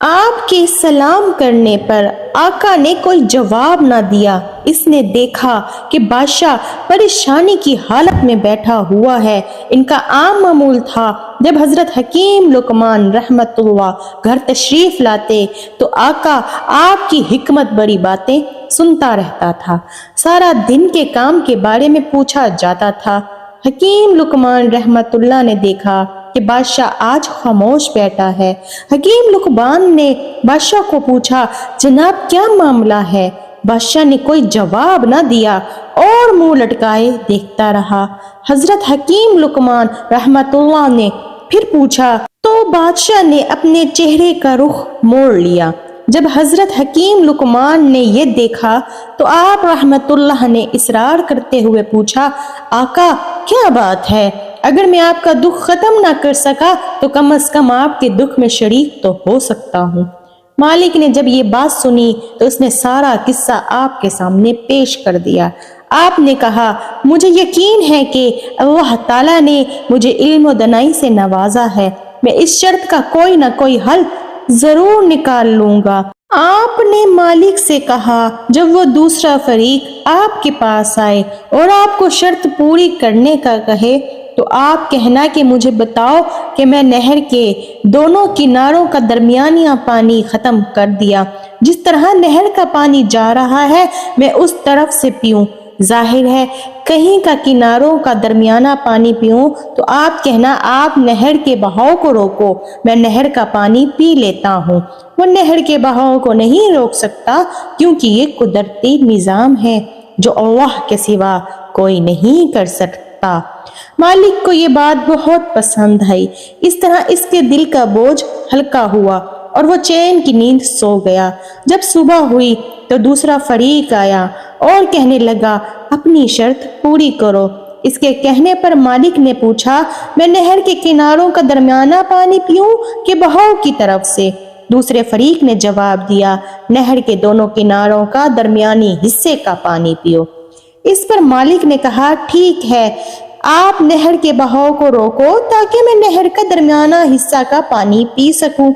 آپ کے سلام کرنے پر آقا نے کوئی جواب نہ دیا۔ اس نے دیکھا کہ بادشاہ پریشانی کی حالت میں بیٹھا ہوا ہے۔ ان کا عام معمول تھا جب حضرت حکیم لقمان رحمت اللہ گھر تشریف لاتے تو آقا آپ کی حکمت بڑی باتیں سنتا رہتا تھا۔ سارا دن کے کام کے بارے میں پوچھا جاتا تھا۔ حکیم لقمان رحمت اللہ نے دیکھا کہ بادشاہ آج خاموش بیٹھا ہے۔ حکیم لقمان نے بادشاہ کو پوچھا، جناب کیا معاملہ ہے؟ بادشاہ نے کوئی جواب نہ دیا اور منہ لٹکائے دیکھتا رہا۔ حضرت حکیم لقمان رحمت اللہ نے پھر پوچھا تو بادشاہ نے اپنے چہرے کا رخ موڑ لیا۔ جب حضرت حکیم لقمان نے یہ دیکھا تو آپ رحمت اللہ نے اصرار کرتے ہوئے پوچھا، آقا کیا بات ہے؟ اگر میں آپ کا دکھ ختم نہ کر سکا تو کم از کم آپ کے دکھ میں شریک تو ہو سکتا ہوں۔ مالک نے جب یہ بات سنی تو اس نے سارا قصہ آپ کے سامنے پیش کر دیا۔ آپ نے کہا، مجھے یقین ہے کہ اللہ تعالیٰ نے مجھے علم و دانائی سے نوازا ہے۔ میں اس شرط کا کوئی نہ کوئی حل ضرور نکال لوں گا۔ آپ نے مالک سے کہا، جب وہ دوسرا فریق آپ کے پاس آئے اور آپ کو شرط پوری کرنے کا کہے تو آپ کہنا کہ مجھے بتاؤ کہ میں نہر کے دونوں کناروں کا درمیانیہ پانی ختم کر دیا، جس طرح نہر کا پانی جا رہا ہے میں اس طرف سے پیوں۔ ظاہر ہے کہیں کا کناروں کا درمیانہ پانی پیوں تو آپ کہنا آپ نہر کے بہاؤ کو روکو، میں نہر کا پانی پی لیتا ہوں۔ وہ نہر کے بہاؤ کو نہیں روک سکتا کیونکہ یہ قدرتی نظام ہے جو اللہ کے سوا کوئی نہیں کر سکتا۔ مالک کو یہ بات بہت پسند آئی۔ اس طرح اس کے دل کا بوجھ ہلکا ہوا اور وہ چین کی نیند سو گیا۔ جب صبح ہوئی تو دوسرا فریق آیا اور کہنے لگا، اپنی شرط پوری کرو۔ اس کے کہنے پر مالک نے پوچھا، میں نہر کے کناروں کا درمیانہ پانی پیوں کہ بہاؤ کی طرف سے؟ دوسرے فریق نے جواب دیا، نہر کے دونوں کناروں کا درمیانی حصے کا پانی پیو۔ اس پر مالک نے کہا، ٹھیک ہے، آپ نہر کے بہاؤ کو روکو تاکہ میں نہر کا درمیانہ حصہ کا پانی پی سکوں۔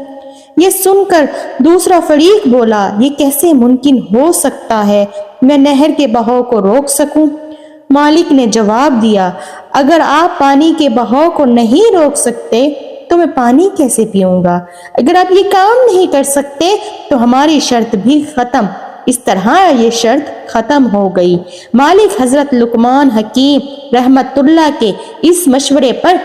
یہ سن کر دوسرا فریق بولا، یہ کیسے ممکن ہو سکتا ہے میں نہر کے بہاؤ کو روک سکوں؟ مالک نے جواب دیا، اگر آپ پانی کے بہاؤ کو نہیں روک سکتے تو میں پانی کیسے پیوں گا؟ اگر آپ یہ کام نہیں کر سکتے تو ہماری شرط بھی ختم۔ اس طرح یہ شرط ختم ہو گئی۔ مالک حضرت لقمان حکیم رحمت اللہ کے اس مشورے پر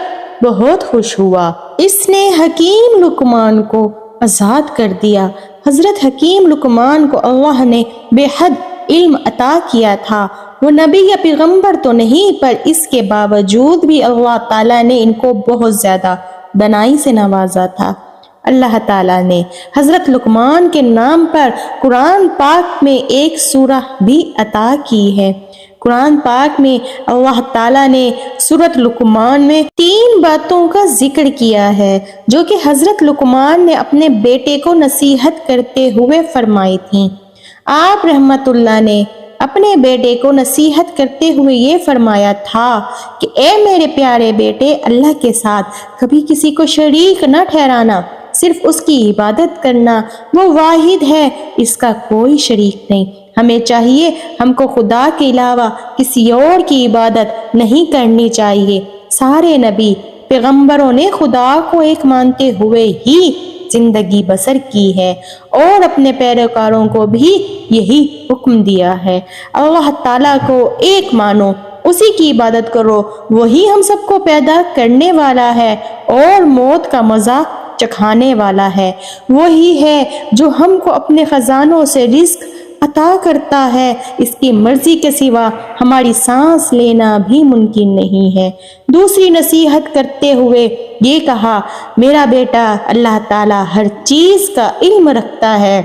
بہت خوش ہوا۔ اس نے حکیم لقمان کو آزاد کر دیا۔ حضرت حکیم لقمان کو اللہ نے بے حد علم عطا کیا تھا۔ وہ نبی یا پیغمبر تو نہیں، پر اس کے باوجود بھی اللہ تعالیٰ نے ان کو بہت زیادہ دانائی سے نوازا تھا۔ اللہ تعالیٰ نے حضرت لقمان کے نام پر قرآن پاک میں ایک سورہ بھی عطا کی ہے۔ قرآن پاک میں اللہ تعالیٰ نے سورۃ لقمان میں 3 باتوں کا ذکر کیا ہے جو کہ حضرت لقمان نے اپنے بیٹے کو نصیحت کرتے ہوئے فرمائی تھیں۔ آپ رحمت اللہ نے اپنے بیٹے کو نصیحت کرتے ہوئے یہ فرمایا تھا کہ اے میرے پیارے بیٹے، اللہ کے ساتھ کبھی کسی کو شریک نہ ٹھہرانا، صرف اس کی عبادت کرنا، وہ واحد ہے، اس کا کوئی شریک نہیں۔ ہمیں چاہیے ہم کو خدا کے علاوہ کسی اور کی عبادت نہیں کرنی چاہیے۔ سارے نبی پیغمبروں نے خدا کو ایک مانتے ہوئے ہی زندگی بسر کی ہے اور اپنے پیروکاروں کو بھی یہی حکم دیا ہے۔ اللہ تعالیٰ کو ایک مانو، اسی کی عبادت کرو، وہی ہم سب کو پیدا کرنے والا ہے اور موت کا مزہ چکھانے والا ہے، وہی ہے جو ہم کو اپنے خزانوں سے رزق عطا کرتا ہے، اس کی مرضی کے سوا ہماری سانس لینا بھی ممکن نہیں ہے۔ دوسری نصیحت کرتے ہوئے یہ کہا، میرا بیٹا، اللہ تعالیٰ ہر چیز کا علم رکھتا ہے،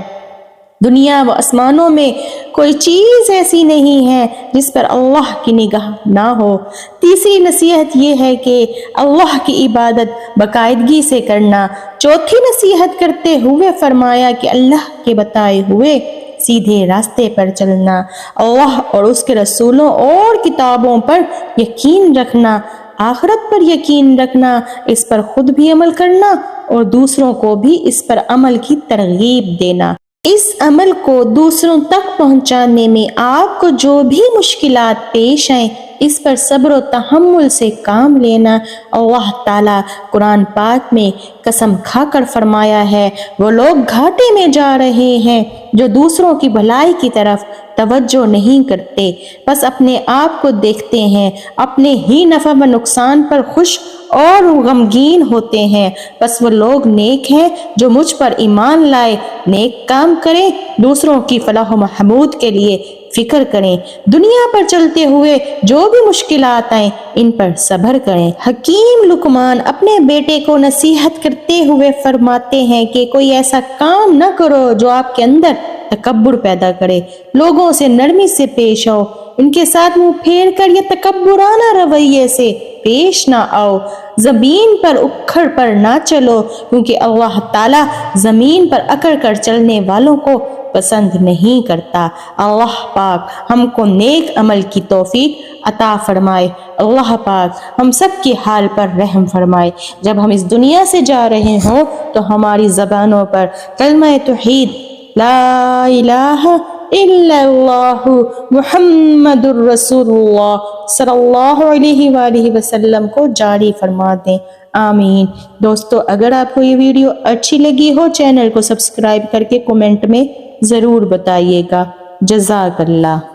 دنیا و آسمانوں میں کوئی چیز ایسی نہیں ہے جس پر اللہ کی نگاہ نہ ہو۔ تیسری نصیحت یہ ہے کہ اللہ کی عبادت باقاعدگی سے کرنا۔ چوتھی نصیحت کرتے ہوئے فرمایا کہ اللہ کے بتائے ہوئے سیدھے راستے پر چلنا، اللہ اور اس کے رسولوں اور کتابوں پر یقین رکھنا، آخرت پر یقین رکھنا، اس پر خود بھی عمل کرنا اور دوسروں کو بھی اس پر عمل کی ترغیب دینا۔ اس عمل کو دوسروں تک پہنچانے میں آپ کو جو بھی مشکلات پیش آئیں اس پر صبر و تحمل سے کام لینا۔ اللہ تعالیٰ قرآن پاک میں قسم کھا کر فرمایا ہے، وہ لوگ گھاٹے میں جا رہے ہیں جو دوسروں کی بھلائی کی طرف توجہ نہیں کرتے، بس اپنے آپ کو دیکھتے ہیں، اپنے ہی نفع و نقصان پر خوش اور غمگین ہوتے ہیں۔ بس وہ لوگ نیک ہیں جو مجھ پر ایمان لائے، نیک کام کریں، دوسروں کی فلاح و محمود کے لیے فکر کریں، دنیا پر چلتے ہوئے جو بھی مشکلات آئیں ان پر صبر کریں۔ حکیم لقمان اپنے بیٹے کو نصیحت کرتے ہوئے فرماتے ہیں کہ کوئی ایسا کام نہ کرو جو آپ کے اندر تکبر پیدا کرے، لوگوں سے نرمی سے پیش آؤ، ان کے ساتھ منہ پھیر کر یہ تکبرانہ رویے سے پیش نہ آؤ، زمین پر اکھڑ پر نہ چلو، کیونکہ اللہ تعالیٰ زمین پر اکڑ کر چلنے والوں کو پسند نہیں کرتا۔ اللہ پاک ہم کو نیک عمل کی توفیق عطا فرمائے۔ اللہ پاک ہم سب کی حال پر رحم فرمائے۔ جب ہم اس دنیا سے جا رہے ہوں تو ہماری زبانوں پر کلمہ توحید لا الہ الا اللہ محمد الرسول اللہ صلی اللہ علیہ وآلہ وسلم کو جاری فرما دیں، آمین۔ دوستو اگر آپ کو یہ ویڈیو اچھی لگی ہو چینل کو سبسکرائب کر کے کمنٹ میں ضرور بتائیے گا۔ جزاک اللہ۔